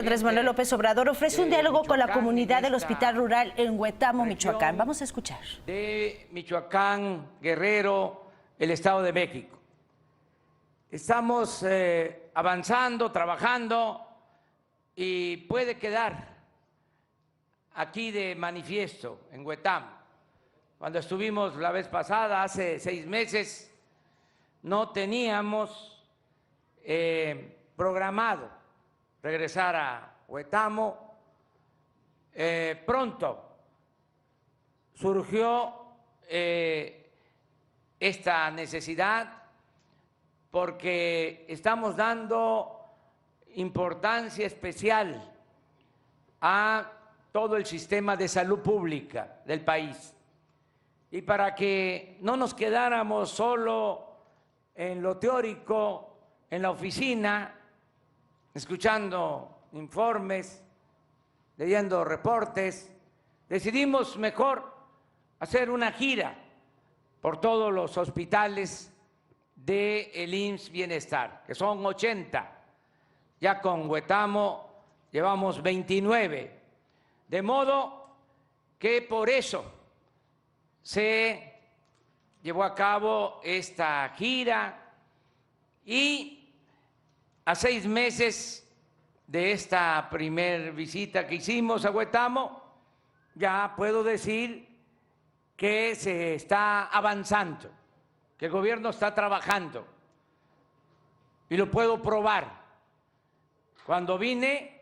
Andrés Manuel López Obrador ofrece un diálogo con la comunidad del Hospital Rural en Huetamo, Michoacán. Vamos a escuchar. De Michoacán, Guerrero, el Estado de México. Estamos avanzando, trabajando y puede quedar aquí de manifiesto en Huetamo. Cuando estuvimos la vez pasada, hace 6 meses, no teníamos programado regresar a Huetamo. Pronto surgió esta necesidad porque estamos dando importancia especial a todo el sistema de salud pública del país. Y para que no nos quedáramos solo en lo teórico, en la oficina, escuchando informes, leyendo reportes, decidimos mejor hacer una gira por todos los hospitales del IMSS Bienestar, que son 80. Ya con Huetamo llevamos 29. De modo que por eso se llevó a cabo esta gira y a 6 meses de esta primer visita que hicimos a Huetamo, ya puedo decir que se está avanzando, que el gobierno está trabajando y lo puedo probar. Cuando vine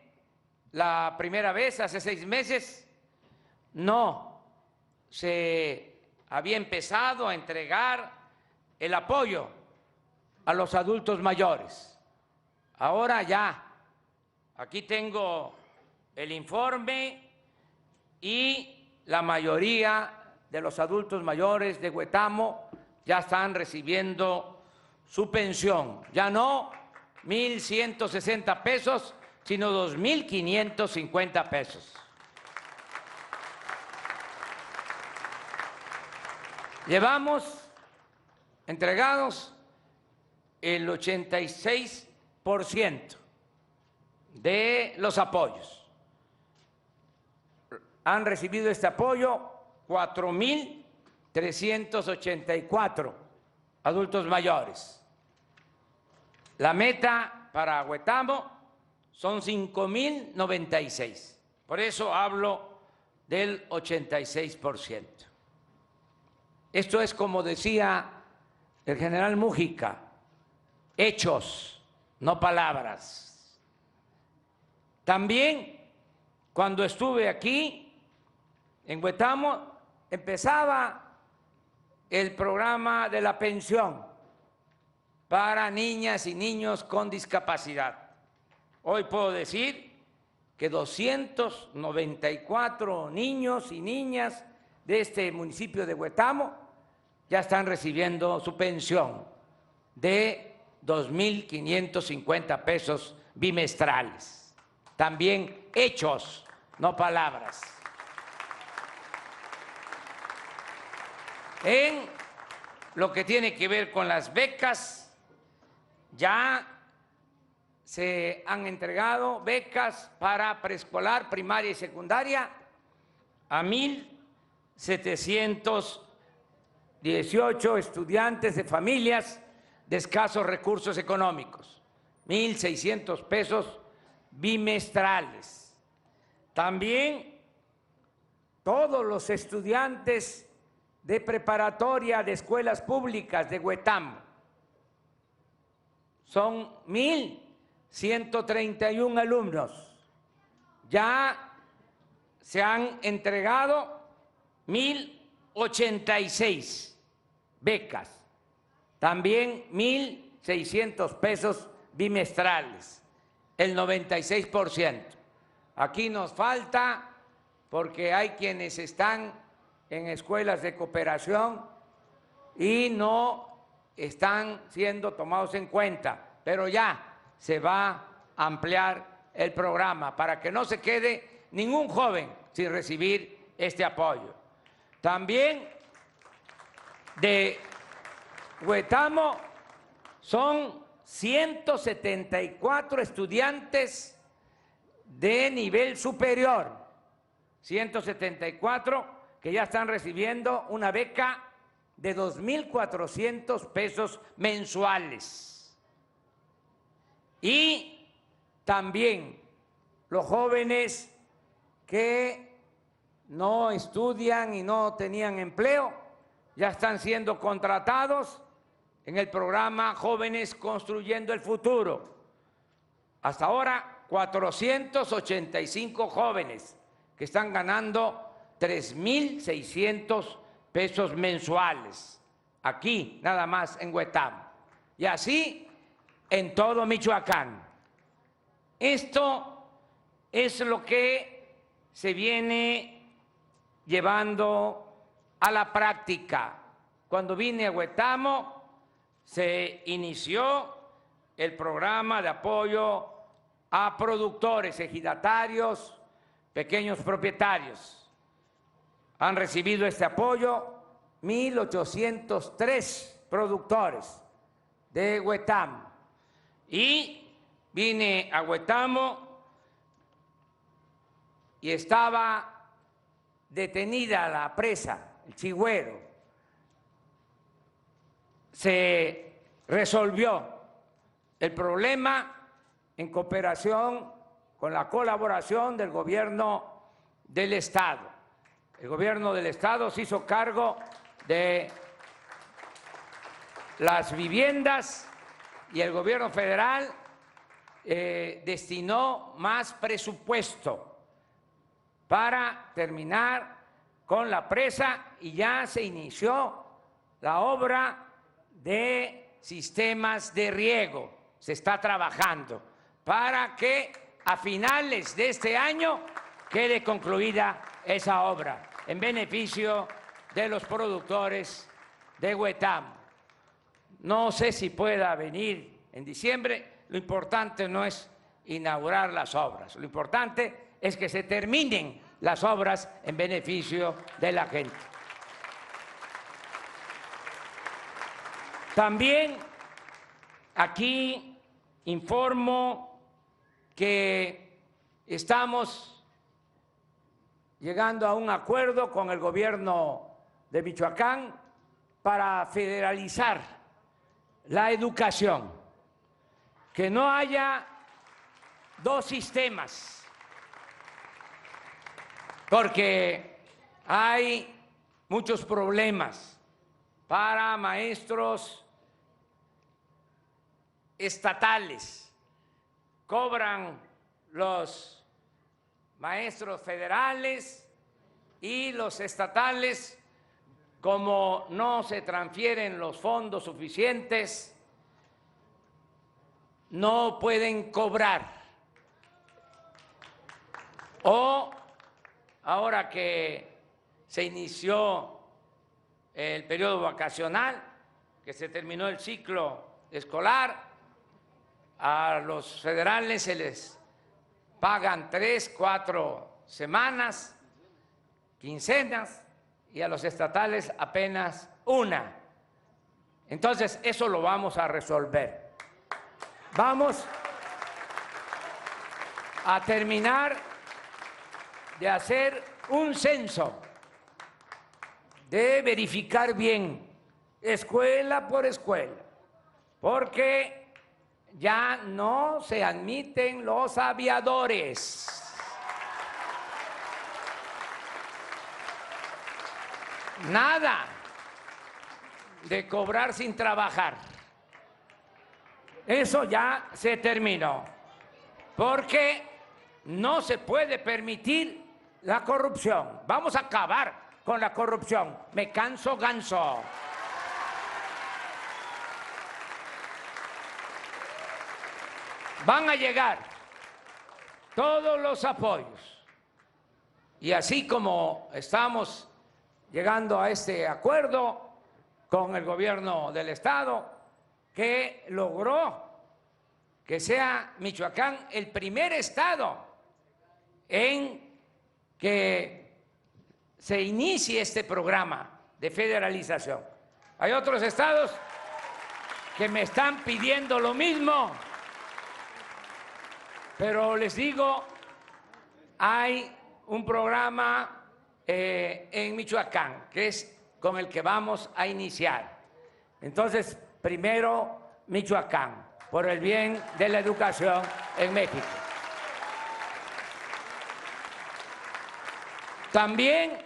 la primera vez, hace 6 meses, no se había empezado a entregar el apoyo a los adultos mayores. Ahora ya, aquí tengo el informe y la mayoría de los adultos mayores de Huetamo ya están recibiendo su pensión. Ya no 1,160 pesos, sino 2,550 pesos. Llevamos entregados el 86% de los apoyos. Han recibido este apoyo 4,384 adultos mayores. La meta para Huetamo son 5,096. Por eso hablo del 86%. Esto es, como decía el general Mújica, hechos, no palabras. También cuando estuve aquí en Huetamo empezaba el programa de la pensión para niñas y niños con discapacidad. Hoy puedo decir que 294 niños y niñas de este municipio de Huetamo ya están recibiendo su pensión de 2,550 pesos bimestrales. También hechos, no palabras. En lo que tiene que ver con las becas, ya se han entregado becas para preescolar, primaria y secundaria a 1,718 estudiantes de familias de escasos recursos económicos, 1,600 pesos bimestrales. También todos los estudiantes de preparatoria de escuelas públicas de Huetamo, son 1,131 alumnos. Ya se han entregado 1,086 becas. También 1,600 pesos bimestrales, el 96%. Aquí nos falta porque hay quienes están en escuelas de cooperación y no están siendo tomados en cuenta, pero ya se va a ampliar el programa para que no se quede ningún joven sin recibir este apoyo. También de Huetamo son 174 estudiantes de nivel superior, 174 que ya están recibiendo una beca de 2,400 pesos mensuales. Y también los jóvenes que no estudian y no tenían empleo ya están siendo contratados en el programa Jóvenes Construyendo el Futuro. Hasta ahora, 485 jóvenes que están ganando 3,600 pesos mensuales, aquí nada más en Huetamo, y así en todo Michoacán. Esto es lo que se viene llevando a la práctica. Cuando vine a Huetamo, se inició el programa de apoyo a productores, ejidatarios, pequeños propietarios. Han recibido este apoyo 1,803 productores de Huetamo. Y vine a Huetamo y estaba detenida la presa, el Chigüero. Se resolvió el problema en cooperación con la colaboración del gobierno del Estado. El gobierno del Estado se hizo cargo de las viviendas y el gobierno federal destinó más presupuesto para terminar con la presa y ya se inició la obra de sistemas de riego. Se está trabajando para que a finales de este año quede concluida esa obra en beneficio de los productores de Huetamo. No sé si pueda venir en diciembre, lo importante no es inaugurar las obras, lo importante es que se terminen las obras en beneficio de la gente. También aquí informo que estamos llegando a un acuerdo con el gobierno de Michoacán para federalizar la educación, que no haya dos sistemas, porque hay muchos problemas para maestros estatales. Cobran los maestros federales y los estatales, como no se transfieren los fondos suficientes, no pueden cobrar. O ahora que se inició el periodo vacacional, que se terminó el ciclo escolar, a los federales se les pagan 3, 4 semanas, quincenas, y a los estatales apenas una. Entonces, eso lo vamos a resolver. Vamos a terminar de hacer un censo, de verificar bien, escuela por escuela, porque ya no se admiten los aviadores. Nada de cobrar sin trabajar. Eso ya se terminó, porque no se puede permitir la corrupción. Vamos a acabar con la corrupción. Me canso ganso. Van a llegar todos los apoyos. Y así como estamos llegando a este acuerdo con el gobierno del Estado, que logró que sea Michoacán el primer estado en que se inicie este programa de federalización. Hay otros estados que me están pidiendo lo mismo, pero les digo hay un programa en Michoacán, que es con el que vamos a iniciar. Entonces, primero Michoacán, por el bien de la educación en México. También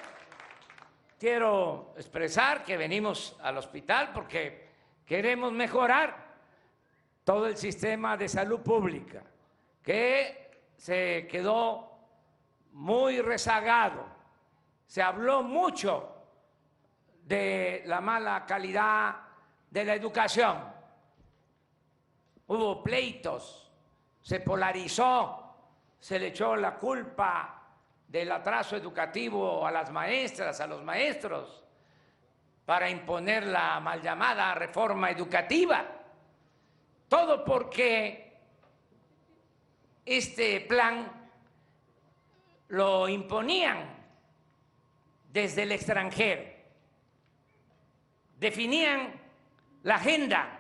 quiero expresar que venimos al hospital porque queremos mejorar todo el sistema de salud pública, que se quedó muy rezagado. Se habló mucho de la mala calidad de la educación. Hubo pleitos, se polarizó, se le echó la culpa del atraso educativo a las maestras, a los maestros, para imponer la mal llamada reforma educativa. Todo porque este plan lo imponían desde el extranjero. Definían la agenda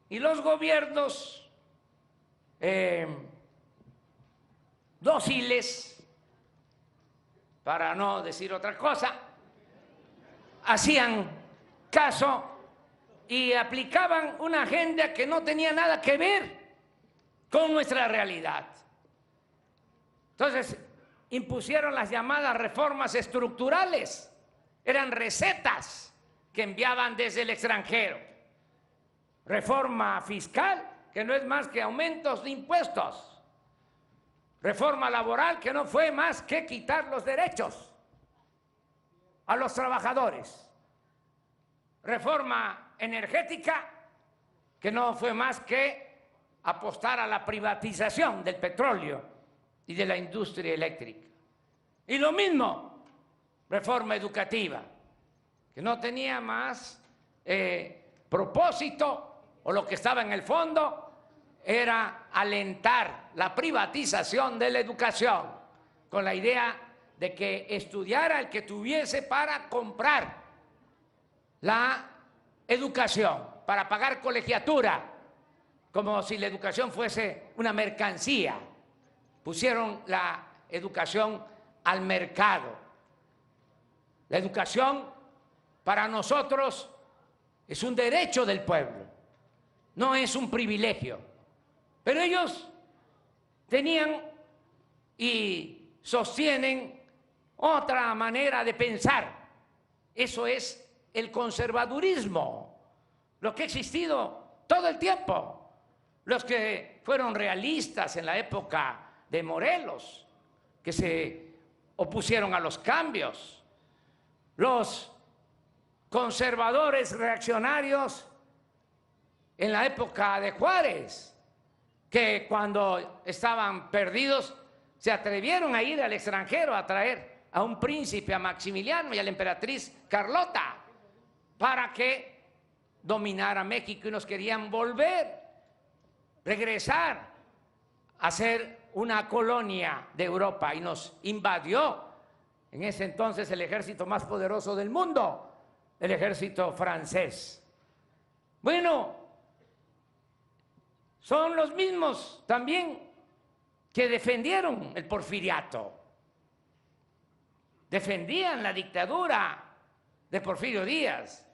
y los gobiernos dóciles, para no decir otra cosa, hacían caso y aplicaban una agenda que no tenía nada que ver con nuestra realidad. Entonces, impusieron las llamadas reformas estructurales. Eran recetas que enviaban desde el extranjero. Reforma fiscal, que no es más que aumentos de impuestos. Reforma laboral, que no fue más que quitar los derechos a los trabajadores. Reforma energética, que no fue más que apostar a la privatización del petróleo y de la industria eléctrica. Y lo mismo, reforma educativa, que no tenía más propósito, o lo que estaba en el fondo era alentar la privatización de la educación, con la idea de que estudiara el que tuviese para comprar la educación, para pagar colegiatura, como si la educación fuese una mercancía. Pusieron la educación al mercado. La educación para nosotros es un derecho del pueblo, no es un privilegio. Pero ellos tenían y sostienen otra manera de pensar. Eso es el conservadurismo, lo que ha existido todo el tiempo. Los que fueron realistas en la época de Morelos, que se opusieron a los cambios. Los conservadores reaccionarios en la época de Juárez, que cuando estaban perdidos se atrevieron a ir al extranjero a traer a un príncipe, a Maximiliano y a la emperatriz Carlota, para que dominara México, y nos querían regresar a ser una colonia de Europa, y nos invadió en ese entonces el ejército más poderoso del mundo, el ejército francés. Bueno, son los mismos también que defendieron el porfiriato, defendían la dictadura de Porfirio Díaz,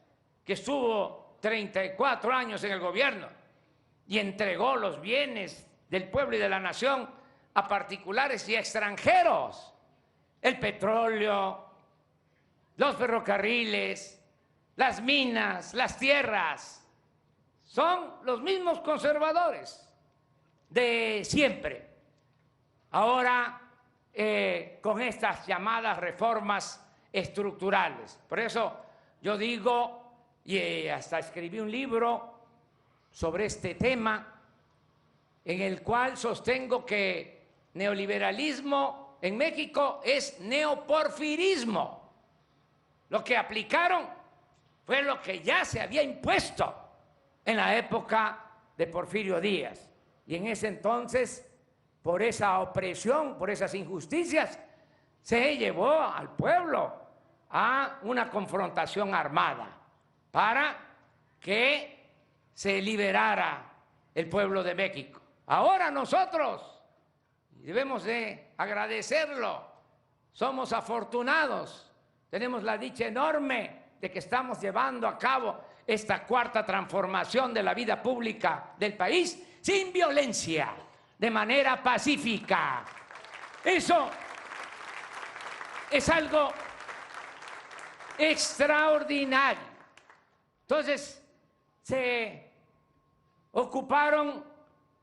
que estuvo 34 años en el gobierno y entregó los bienes del pueblo y de la nación a particulares y extranjeros. El petróleo, los ferrocarriles, las minas, las tierras. Son los mismos conservadores de siempre. Ahora, con estas llamadas reformas estructurales. Por eso yo digo, y hasta escribí un libro sobre este tema, en el cual sostengo que neoliberalismo en México es neoporfirismo. Lo que aplicaron fue lo que ya se había impuesto en la época de Porfirio Díaz. Y en ese entonces, por esa opresión, por esas injusticias, se llevó al pueblo a una confrontación armada para que se liberara el pueblo de México. Ahora nosotros, debemos de agradecerlo. Somos afortunados, tenemos la dicha enorme de que estamos llevando a cabo esta cuarta transformación de la vida pública del país sin violencia, de manera pacífica. Eso es algo extraordinario. Entonces, se ocuparon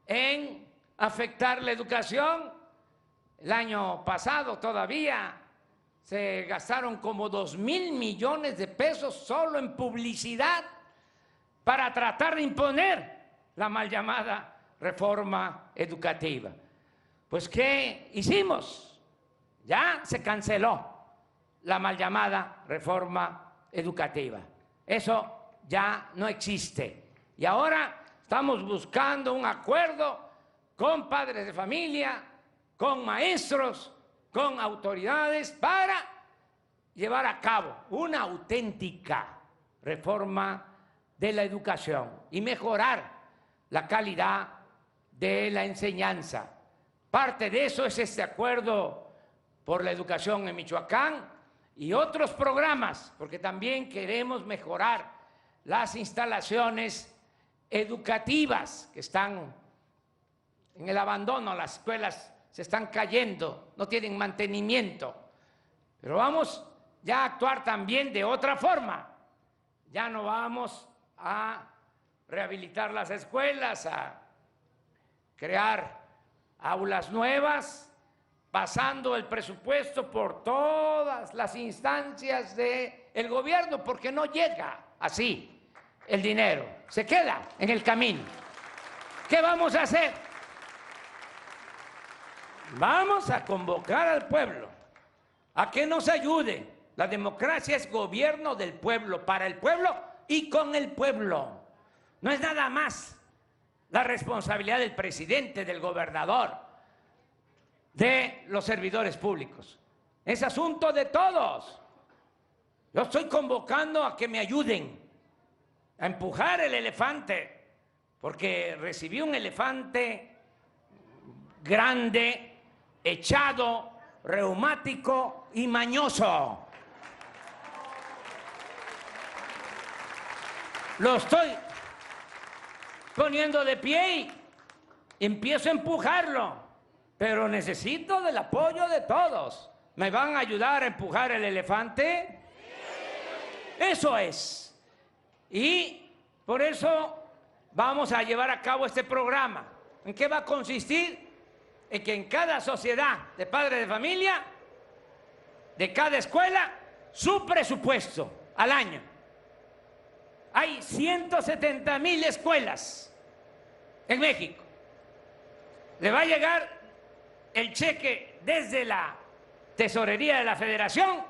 en afectar la educación. El año pasado todavía se gastaron como 2,000 millones de pesos solo en publicidad para tratar de imponer la mal llamada reforma educativa. Pues, ¿qué hicimos? Ya se canceló la mal llamada reforma educativa. Eso ya no existe. Y ahora estamos buscando un acuerdo con padres de familia, con maestros, con autoridades para llevar a cabo una auténtica reforma de la educación y mejorar la calidad de la enseñanza. Parte de eso es este acuerdo por la educación en Michoacán y otros programas, porque también queremos mejorar las instalaciones educativas que están en el abandono. Las escuelas se están cayendo, no tienen mantenimiento. Pero vamos ya a actuar también de otra forma. Ya no vamos a rehabilitar las escuelas, a crear aulas nuevas, pasando el presupuesto por todas las instancias del gobierno, porque no llega así el dinero, se queda en el camino. ¿Qué vamos a hacer? Vamos a convocar al pueblo a que nos ayude. La democracia es gobierno del pueblo, para el pueblo y con el pueblo. No es nada más la responsabilidad del presidente, del gobernador, de los servidores públicos. Es asunto de todos. Yo estoy convocando a que me ayuden a empujar el elefante, porque recibí un elefante grande, echado, reumático y mañoso. Lo estoy poniendo de pie y empiezo a empujarlo. Pero necesito del apoyo de todos. ¿Me van a ayudar a empujar el elefante? Sí. Eso es. Y por eso vamos a llevar a cabo este programa. ¿En qué va a consistir? En que en cada sociedad de padres de familia, de cada escuela, su presupuesto al año. Hay 170,000 escuelas en México. Le va a llegar el cheque desde la tesorería de la Federación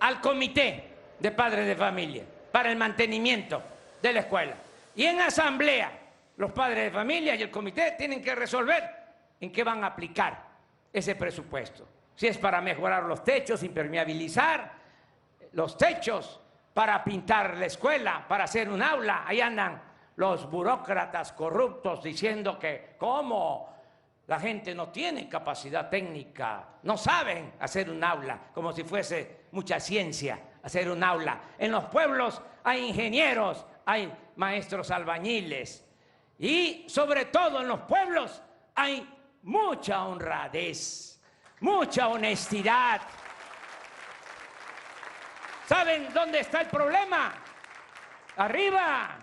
al comité de padres de familia para el mantenimiento de la escuela. Y en asamblea, los padres de familia y el comité tienen que resolver en qué van a aplicar ese presupuesto. Si es para mejorar los techos, impermeabilizar los techos, para pintar la escuela, para hacer un aula. Ahí andan los burócratas corruptos diciendo que ¿cómo? La gente no tiene capacidad técnica, no saben hacer un aula, como si fuese mucha ciencia hacer un aula. En los pueblos hay ingenieros, hay maestros albañiles y sobre todo en los pueblos hay mucha honradez, mucha honestidad. ¿Saben dónde está el problema? Arriba.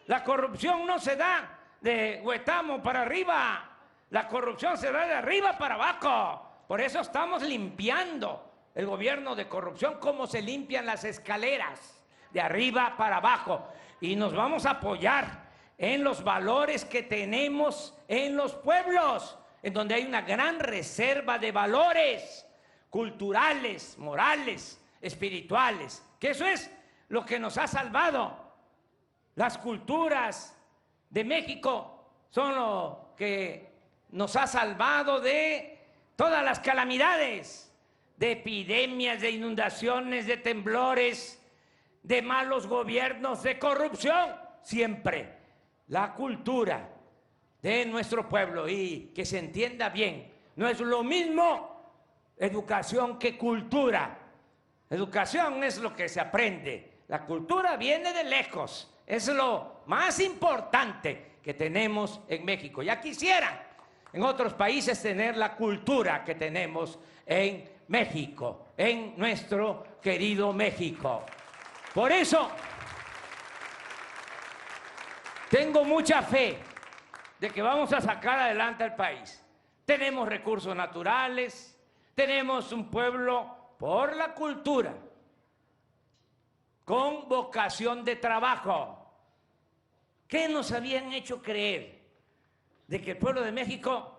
La corrupción no se da de Huetamo para arriba. La corrupción se da de arriba para abajo. Por eso estamos limpiando el gobierno de corrupción como se limpian las escaleras, de arriba para abajo. Y nos vamos a apoyar en los valores que tenemos en los pueblos, en donde hay una gran reserva de valores culturales, morales, espirituales, que eso es lo que nos ha salvado. Las culturas de México son lo que nos ha salvado de todas las calamidades, de epidemias, de inundaciones, de temblores, de malos gobiernos, de corrupción. Siempre la cultura de nuestro pueblo. Y que se entienda bien, No es lo mismo educación que cultura. Educación es lo que se aprende. La cultura viene de lejos. Es lo más importante que tenemos en México. Ya quisieran en otros países tener la cultura que tenemos en México, en nuestro querido México. Por eso tengo mucha fe de que vamos a sacar adelante al país. Tenemos recursos naturales, tenemos un pueblo por la cultura, con vocación de trabajo. ¿Qué nos habían hecho creer? De que el pueblo de México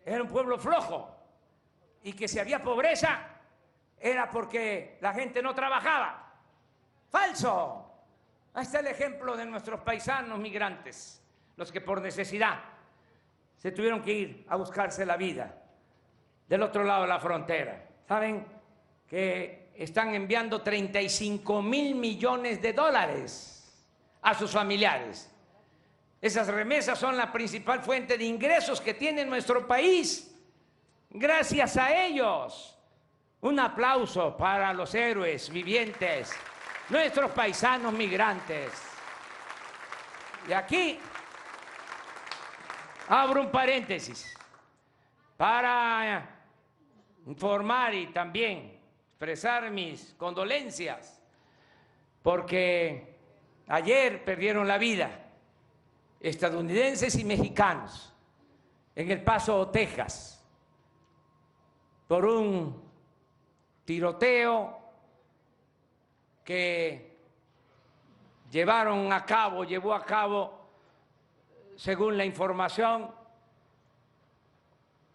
era un pueblo flojo y que si había pobreza era porque la gente no trabajaba. ¡Falso! Ahí está el ejemplo de nuestros paisanos migrantes, los que por necesidad se tuvieron que ir a buscarse la vida del otro lado de la frontera. ¿Saben que están enviando 35,000 millones de dólares a sus familiares? Esas remesas son la principal fuente de ingresos que tiene nuestro país. Gracias a ellos. Un aplauso para los héroes vivientes, nuestros paisanos migrantes. Y aquí abro un paréntesis para informar y también expresar mis condolencias, porque ayer perdieron la vida estadounidenses y mexicanos en El Paso, Texas, por un tiroteo que llevó a cabo, según la información,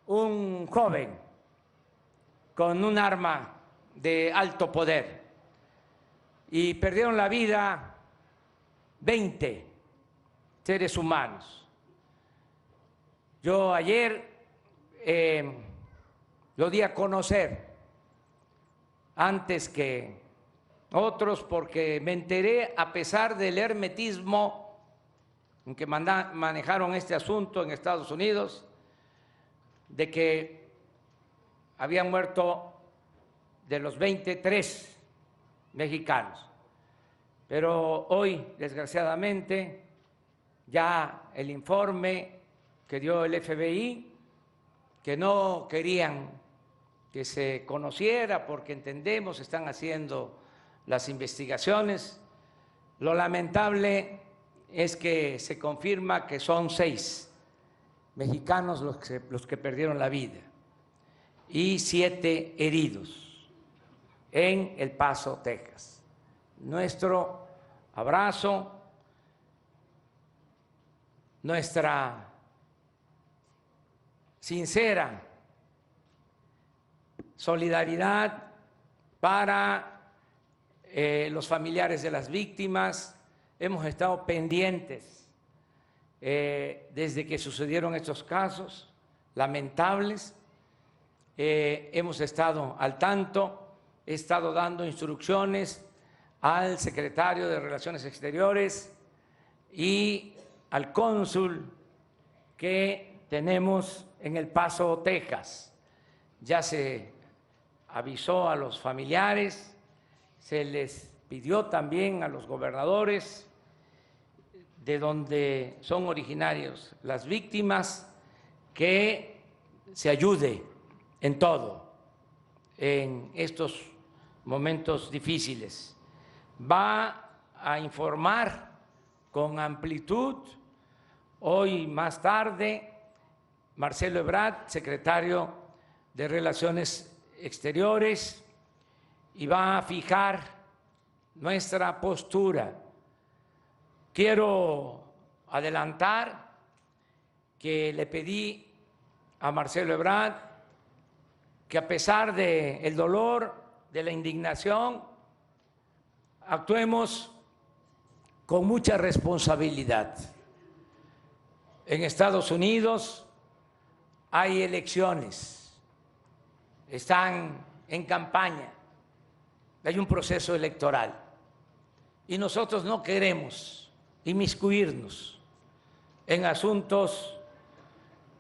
un joven con un arma de alto poder, y perdieron la vida 20 seres humanos. Yo ayer lo di a conocer antes que otros, porque me enteré, a pesar del hermetismo en que manejaron este asunto en Estados Unidos, de que habían muerto de los 23 mexicanos. Pero hoy, desgraciadamente, ya el informe que dio el FBI, que no querían que se conociera porque entendemos están haciendo las investigaciones, lo lamentable es que se confirma que son 6 mexicanos los que perdieron la vida y 7 heridos en El Paso, Texas. Nuestro abrazo, nuestra sincera solidaridad para los familiares de las víctimas. Hemos estado pendientes desde que sucedieron estos casos lamentables. Hemos estado al tanto, he estado dando instrucciones al secretario de Relaciones Exteriores y al cónsul que tenemos en El Paso, Texas. Ya se avisó a los familiares, se les pidió también a los gobernadores de donde son originarios las víctimas que se ayude en todo en estos momentos difíciles. Va a informar con amplitud hoy más tarde Marcelo Ebrard, secretario de Relaciones Exteriores, y va a fijar nuestra postura. Quiero adelantar que le pedí a Marcelo Ebrard que, a pesar del dolor, de la indignación, actuemos con mucha responsabilidad. En Estados Unidos hay elecciones, están en campaña, hay un proceso electoral y nosotros no queremos inmiscuirnos en asuntos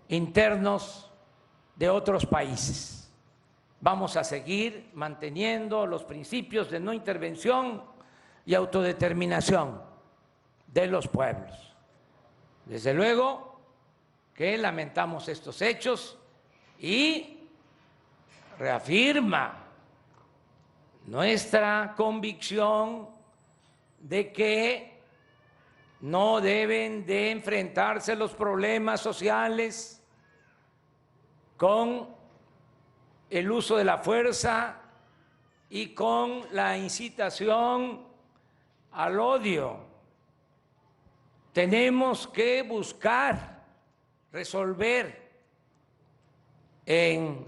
internos de otros países. Vamos a seguir manteniendo los principios de no intervención y autodeterminación de los pueblos. Desde luego que lamentamos estos hechos y reafirma nuestra convicción de que no deben de enfrentarse los problemas sociales con el uso de la fuerza y con la incitación al odio. Tenemos que buscar resolver en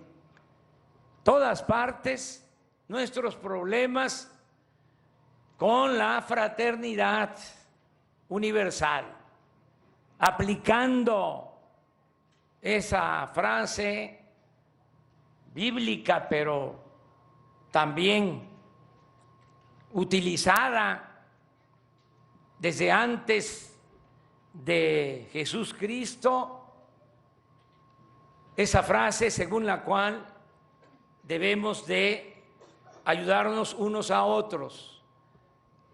todas partes nuestros problemas con la fraternidad universal, aplicando esa frase bíblica, pero también utilizada desde antes de Jesús Cristo, esa frase según la cual debemos de ayudarnos unos a otros,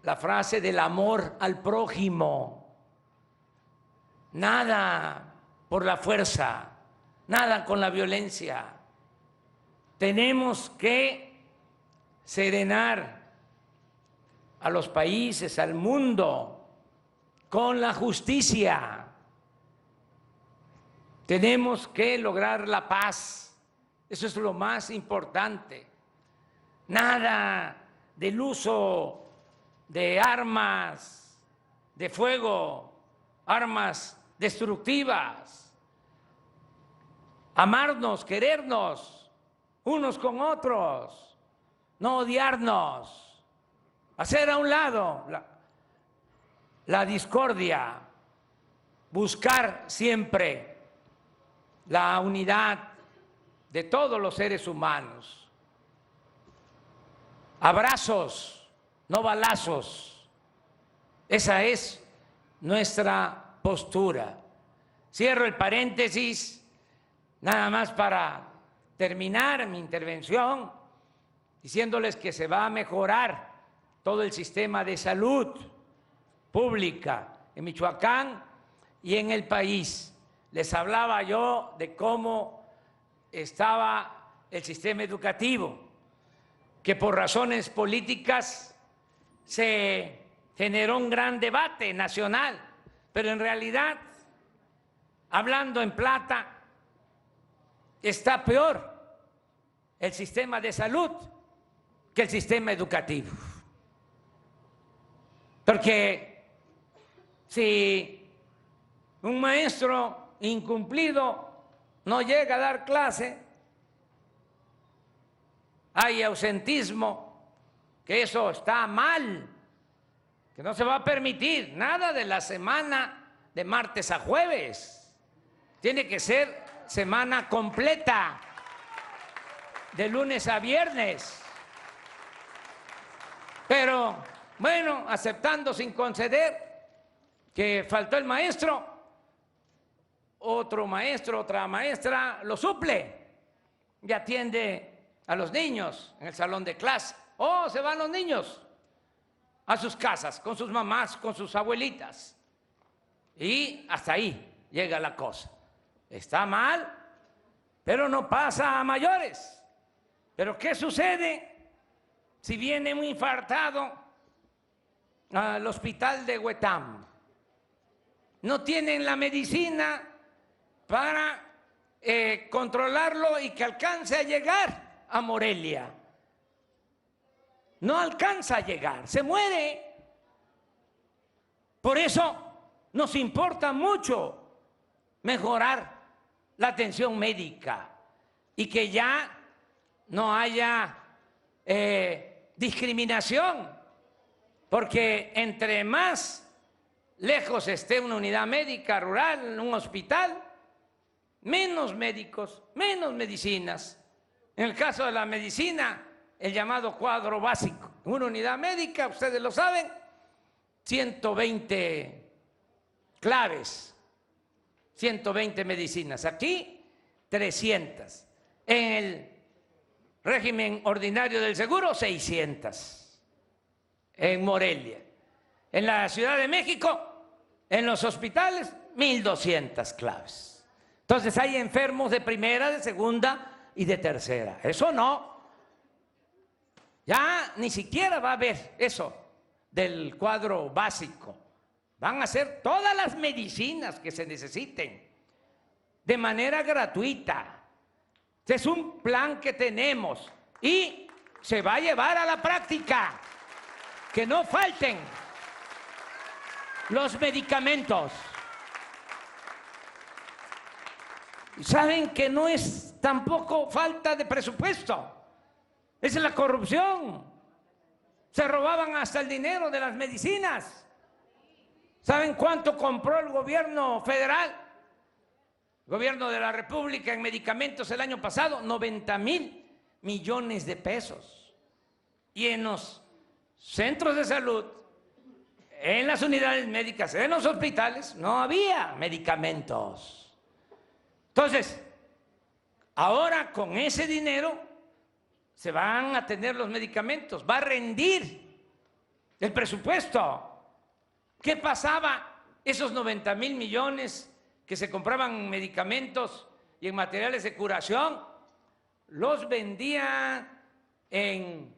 la frase del amor al prójimo, nada por la fuerza, nada con la violencia. Tenemos que serenar a los países, al mundo, con la justicia. Tenemos que lograr la paz, eso es lo más importante. Nada del uso de armas de fuego, armas destructivas. Amarnos, querernos unos con otros, no odiarnos, hacer a un lado la discordia, buscar siempre la unidad de todos los seres humanos. Abrazos, no balazos. Esa es nuestra postura. Cierro el paréntesis, nada más para terminar mi intervención, diciéndoles que se va a mejorar todo el sistema de salud pública en Michoacán y en el país. Les hablaba yo de cómo estaba el sistema educativo, que por razones políticas se generó un gran debate nacional, pero en realidad, hablando en plata, está peor el sistema de salud que el sistema educativo. Porque si un maestro incumplido no llega a dar clase, hay ausentismo, que eso está mal, que no se va a permitir nada de la semana de martes a jueves. Tiene que ser semana completa, de lunes a viernes. Pero bueno, aceptando sin conceder que faltó el maestro, otro maestro, otra maestra lo suple y atiende a los niños en el salón de clase. O se van los niños a sus casas, con sus mamás, con sus abuelitas. Y hasta ahí llega la cosa. Está mal, pero no pasa a mayores. ¿Pero qué sucede si viene un infartado al hospital de Huetam? No tienen la medicina para controlarlo y que alcance a llegar a Morelia. No alcanza a llegar, se muere. Por eso nos importa mucho mejorar la atención médica y que ya no haya discriminación, porque entre más lejos esté una unidad médica rural, un hospital, menos médicos, menos medicinas. En el caso de la medicina, el llamado cuadro básico, una unidad médica, ustedes lo saben, 120 claves, 120 medicinas. Aquí, 300. En el régimen ordinario del seguro, 600 en Morelia. En la Ciudad de México, en los hospitales, 1,200 claves. Entonces hay enfermos de primera, de segunda y de tercera. Eso no. Ya ni siquiera va a haber eso del cuadro básico. Van a hacer todas las medicinas que se necesiten de manera gratuita. Este es un plan que tenemos y se va a llevar a la práctica. Que no falten los medicamentos. Saben que no es tampoco falta de presupuesto, es la corrupción. Se robaban hasta el dinero de las medicinas. ¿Saben cuánto compró el gobierno federal, el gobierno de la República en medicamentos el año pasado? 90,000 millones de pesos. Y en los centros de salud, en las unidades médicas, en los hospitales, no había medicamentos. Entonces, ahora con ese dinero se van a tener los medicamentos, va a rendir el presupuesto. ¿Qué pasaba? Esos 90,000 millones que se compraban en medicamentos y en materiales de curación, los vendía en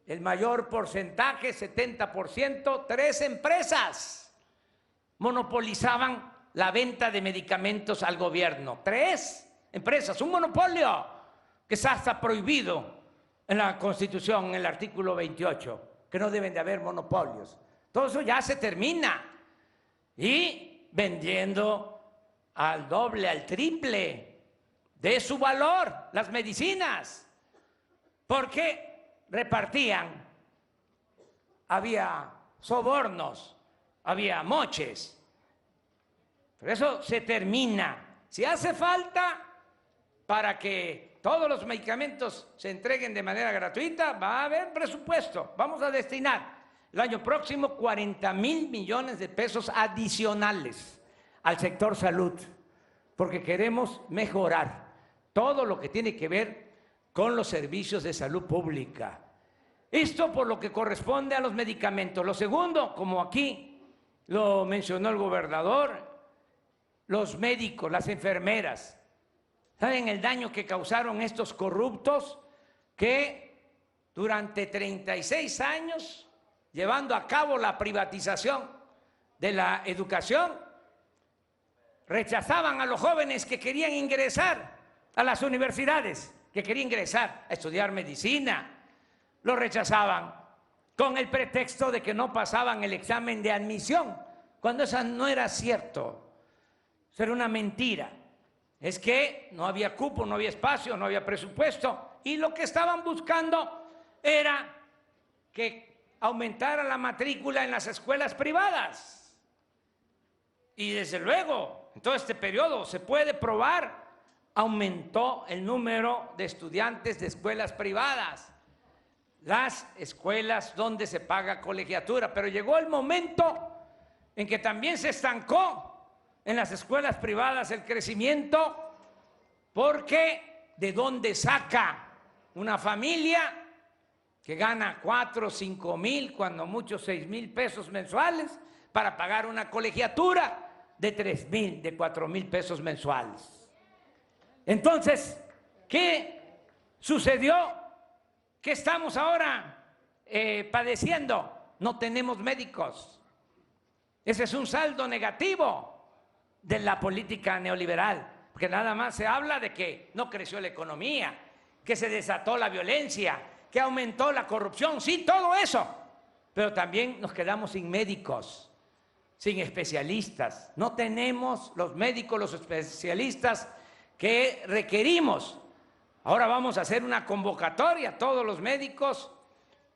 el mayor porcentaje, 70%, 3 empresas monopolizaban la venta de medicamentos al gobierno. 3 empresas, un monopolio que está hasta prohibido en la Constitución, en el artículo 28, que no deben de haber monopolios. Todo eso ya se termina y vendiendo al doble, al triple de su valor las medicinas, porque repartían, había sobornos, había moches. Pero eso se termina. Si hace falta para que todos los medicamentos se entreguen de manera gratuita, va a haber presupuesto. Vamos a destinar el año próximo 40,000 millones de pesos adicionales al sector salud, porque queremos mejorar todo lo que tiene que ver con los servicios de salud pública. Esto por lo que corresponde a los medicamentos. Lo segundo, como aquí lo mencionó el gobernador, los médicos, las enfermeras. ¿Saben el daño que causaron estos corruptos que durante 36 años, llevando a cabo la privatización de la educación, rechazaban a los jóvenes que querían ingresar a las universidades, que querían ingresar a estudiar medicina? Lo rechazaban con el pretexto de que no pasaban el examen de admisión, cuando eso no era cierto, eso era una mentira. Es que no había cupo, no había espacio, no había presupuesto, y lo que estaban buscando era que aumentara la matrícula en las escuelas privadas. Y desde luego, en todo este periodo se puede probar, aumentó el número de estudiantes de escuelas privadas, las escuelas donde se paga colegiatura, pero llegó el momento en que también se estancó en las escuelas privadas el crecimiento, porque ¿de dónde saca una familia que gana 4, 5 mil, cuando mucho 6,000 pesos mensuales, para pagar una colegiatura de 3,000, de 4,000 pesos mensuales? Entonces, ¿qué sucedió? ¿Qué estamos ahora padeciendo? No tenemos médicos. Ese es un saldo negativo de la política neoliberal, porque nada más se habla de que no creció la economía, que se desató la violencia, que aumentó la corrupción. Sí, todo eso, pero también nos quedamos sin médicos, sin especialistas. No tenemos los médicos, los especialistas que requerimos. Ahora vamos a hacer una convocatoria a todos los médicos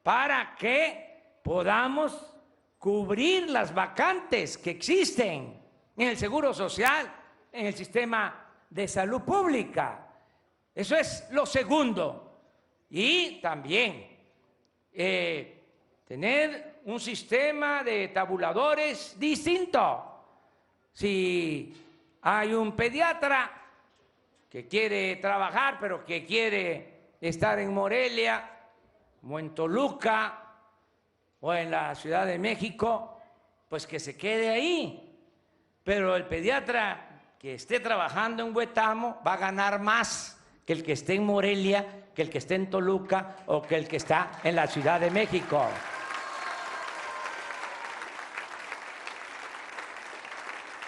para que podamos cubrir las vacantes que existen en el Seguro Social, en el sistema de salud pública. Eso es lo segundo. Y también tener un sistema de tabuladores distinto. Si hay un pediatra que quiere trabajar, pero que quiere estar en Morelia o en Toluca o en la Ciudad de México, pues que se quede ahí. Pero el pediatra que esté trabajando en Huetamo va a ganar más que el que esté en Morelia, que el que esté en Toluca o que el que está en la Ciudad de México.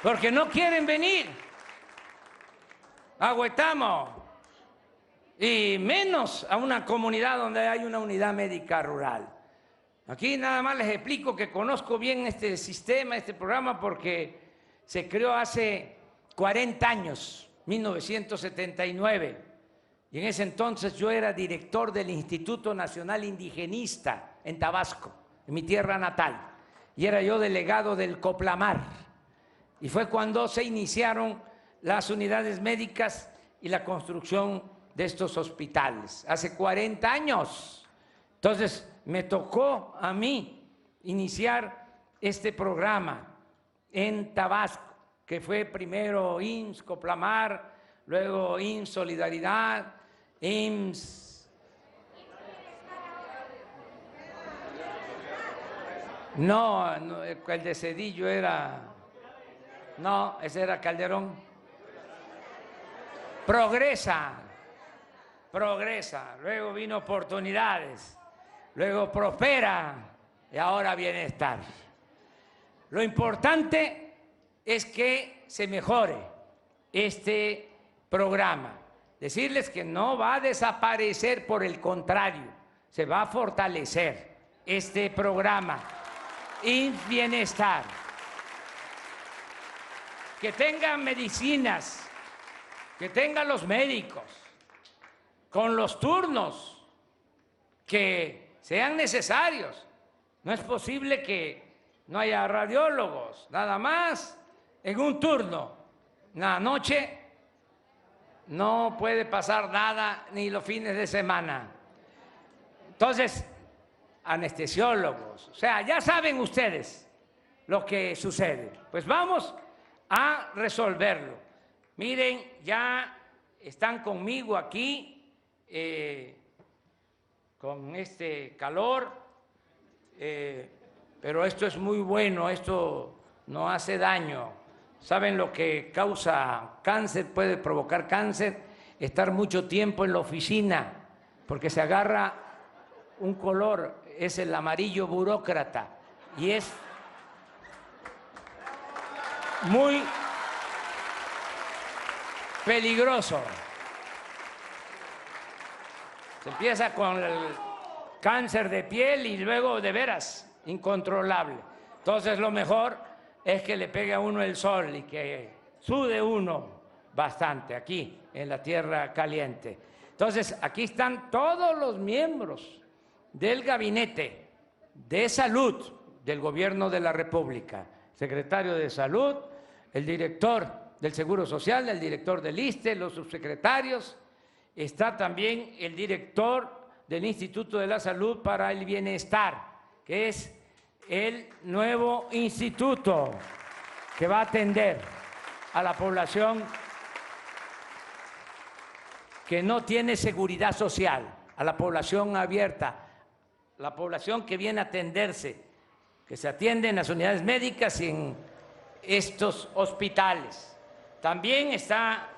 Porque no quieren venir a Huetamo, y menos a una comunidad donde hay una unidad médica rural. Aquí nada más les explico que conozco bien este sistema, este programa, porque se creó hace 40 años, 1979, y en ese entonces yo era director del Instituto Nacional Indigenista en Tabasco, en mi tierra natal, y era yo delegado del Coplamar, y fue cuando se iniciaron las unidades médicas y la construcción de estos hospitales, hace 40 años. Entonces me tocó a mí iniciar este programa en Tabasco, que fue primero IMSS, Coplamar, luego IMSS Solidaridad, IMSS... No, el de Cedillo era... No, ese era Calderón. Progresa, luego vino Oportunidades, luego Prospera y ahora Bienestar. Lo importante es que se mejore este programa. Decirles que no va a desaparecer, por el contrario, se va a fortalecer este programa y Bienestar. Que tengan medicinas, que tengan los médicos, con los turnos que sean necesarios. No es posible que no haya radiólogos, nada más en un turno. En la noche no puede pasar nada, ni los fines de semana. Entonces, anestesiólogos, o sea, ya saben ustedes lo que sucede. Pues vamos a resolverlo. Miren, ya están conmigo aquí con este calor, pero esto es muy bueno, esto no hace daño. ¿Saben lo que causa cáncer? Puede provocar cáncer, estar mucho tiempo en la oficina, porque se agarra un color, es el amarillo burócrata, y es muy peligroso. Se empieza con el cáncer de piel y luego de veras incontrolable. Entonces lo mejor es que le pegue a uno el sol y que sude uno bastante aquí en la tierra caliente. Entonces aquí están todos los miembros del Gabinete de Salud del Gobierno de la República, secretario de Salud, el director del Seguro Social, el director del ISSSTE, los subsecretarios, está también el director del Instituto de la Salud para el Bienestar, que es el nuevo instituto que va a atender a la población que no tiene seguridad social, a la población abierta, la población que viene a atenderse, que se atiende en las unidades médicas y en estos hospitales. También está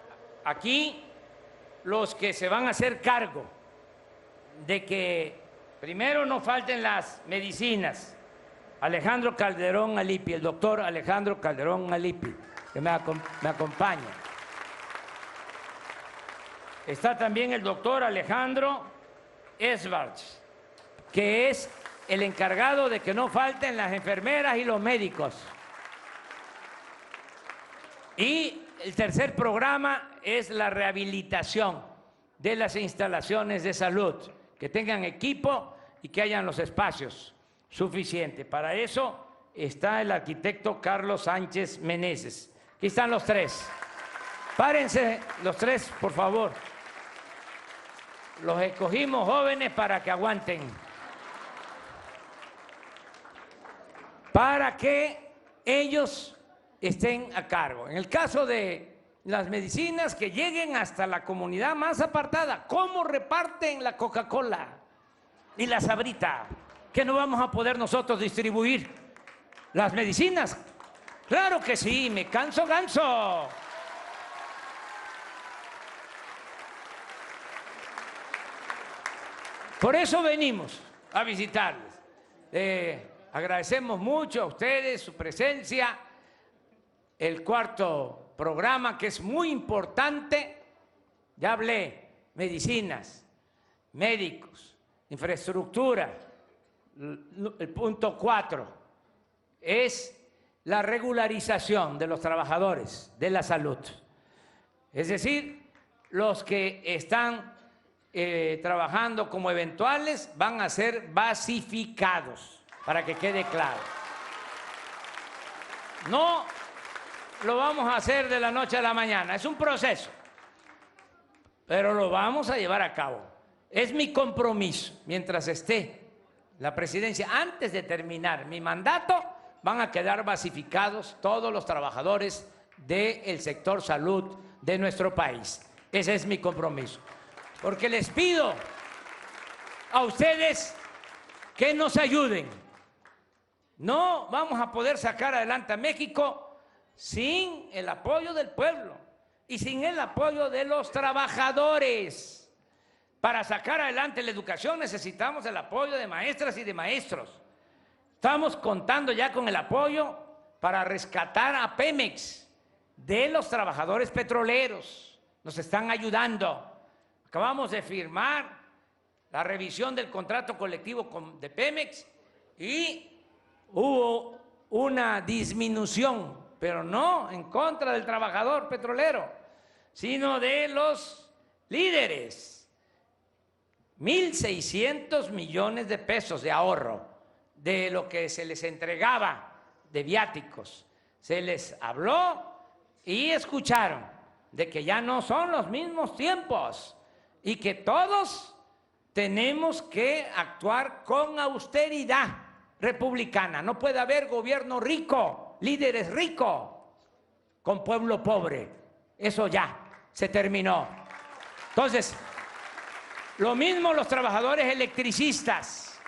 aquí los que se van a hacer cargo de que primero no falten las medicinas. Alejandro Calderón Alipi, el doctor Alejandro Calderón Alipi, que me acompaña. Está también el doctor Alejandro Esbarch, que es el encargado de que no falten las enfermeras y los médicos. Y el tercer programa es la rehabilitación de las instalaciones de salud, que tengan equipo y que hayan los espacios suficientes. Para eso está el arquitecto Carlos Sánchez Meneses. Aquí están los tres. Párense los tres, por favor. Los escogimos jóvenes para que aguanten. Para que ellos estén a cargo. En el caso de las medicinas que lleguen hasta la comunidad más apartada. ¿Cómo reparten la Coca-Cola y la Sabrita? ¿Que no vamos a poder nosotros distribuir las medicinas? Claro que sí, me canso ganso. Por eso venimos a visitarles. Agradecemos mucho a ustedes su presencia. El cuarto programa, que es muy importante, ya hablé, medicinas, médicos, infraestructura. El punto 4 es la regularización de los trabajadores de la salud. Es decir, los que están trabajando como eventuales van a ser basificados, para que quede claro. No lo vamos a hacer de la noche a la mañana, es un proceso, pero lo vamos a llevar a cabo. Es mi compromiso, mientras esté la presidencia, antes de terminar mi mandato, van a quedar basificados todos los trabajadores del sector salud de nuestro país. Ese es mi compromiso. Porque les pido a ustedes que nos ayuden. No vamos a poder sacar adelante a México sin el apoyo del pueblo y sin el apoyo de los trabajadores. Para sacar adelante la educación necesitamos el apoyo de maestras y de maestros. Estamos contando ya con el apoyo para rescatar a Pemex de los trabajadores petroleros. Nos están ayudando. Acabamos de firmar la revisión del contrato colectivo de Pemex y hubo una disminución, pero no en contra del trabajador petrolero, sino de los líderes. 1.600 millones de pesos de ahorro de lo que se les entregaba de viáticos. Se les habló y escucharon de que ya no son los mismos tiempos y que todos tenemos que actuar con austeridad republicana. No puede haber gobierno rico, líderes ricos, con pueblo pobre. Eso ya se terminó. Entonces, lo mismo los trabajadores electricistas.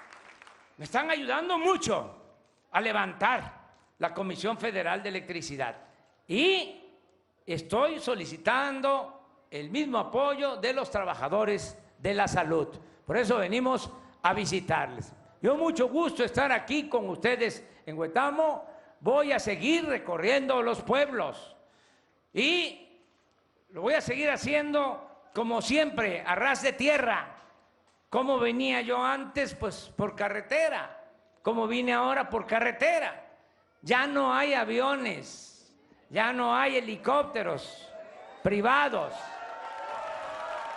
Me están ayudando mucho a levantar la Comisión Federal de Electricidad. Y estoy solicitando el mismo apoyo de los trabajadores de la salud. Por eso venimos a visitarles. Yo mucho gusto estar aquí con ustedes en Huetamo. Voy a seguir recorriendo los pueblos y lo voy a seguir haciendo como siempre, a ras de tierra. ¿Cómo venía yo antes? Pues por carretera. ¿Cómo vine ahora? Por carretera. Ya no hay aviones, ya no hay helicópteros privados.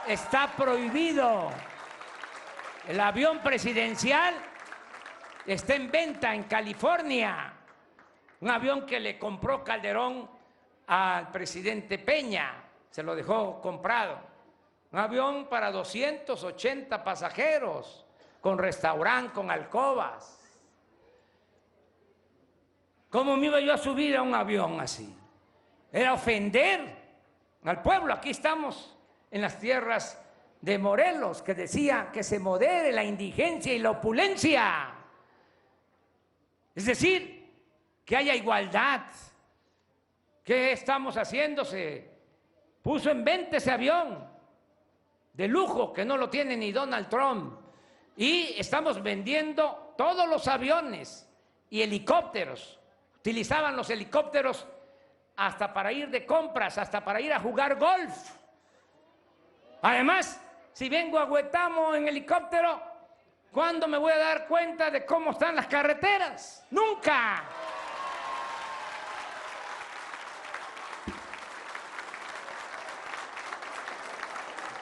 Está prohibido. El avión presidencial está en venta en California. Un avión que le compró Calderón al presidente Peña, se lo dejó comprado. Un avión para 280 pasajeros, con restaurante, con alcobas. ¿Cómo me iba yo a subir a un avión así? Era ofender al pueblo. Aquí estamos en las tierras de Morelos, que decía que se modere la indigencia y la opulencia. Es decir, que haya igualdad. ¿Qué estamos haciendo? Se puso en venta ese avión de lujo que no lo tiene ni Donald Trump. Y estamos vendiendo todos los aviones y helicópteros. Utilizaban los helicópteros hasta para ir de compras, hasta para ir a jugar golf. Además, si vengo a Huetamo en helicóptero, ¿cuándo me voy a dar cuenta de cómo están las carreteras? ¡Nunca!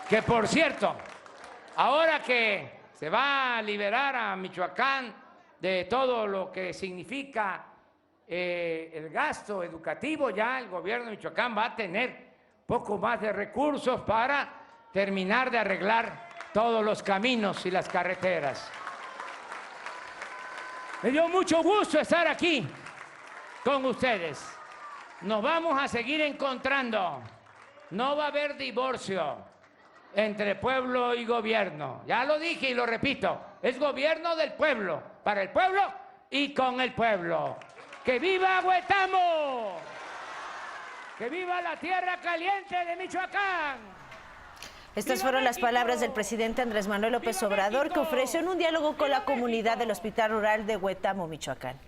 Que por cierto, ahora que se va a liberar a Michoacán de todo lo que significa el gasto educativo, ya el gobierno de Michoacán va a tener poco más de recursos para terminar de arreglar todos los caminos y las carreteras. Me dio mucho gusto estar aquí con ustedes. Nos vamos a seguir encontrando. no va a haber divorcio entre pueblo y gobierno. Ya lo dije y lo repito, es gobierno del pueblo, para el pueblo y con el pueblo. ¡Que viva Huetamo! ¡Que viva la tierra caliente de Michoacán! Estas fueron las palabras del presidente Andrés Manuel López Obrador, que ofreció en un diálogo con la comunidad del Hospital Rural de Huetamo, Michoacán.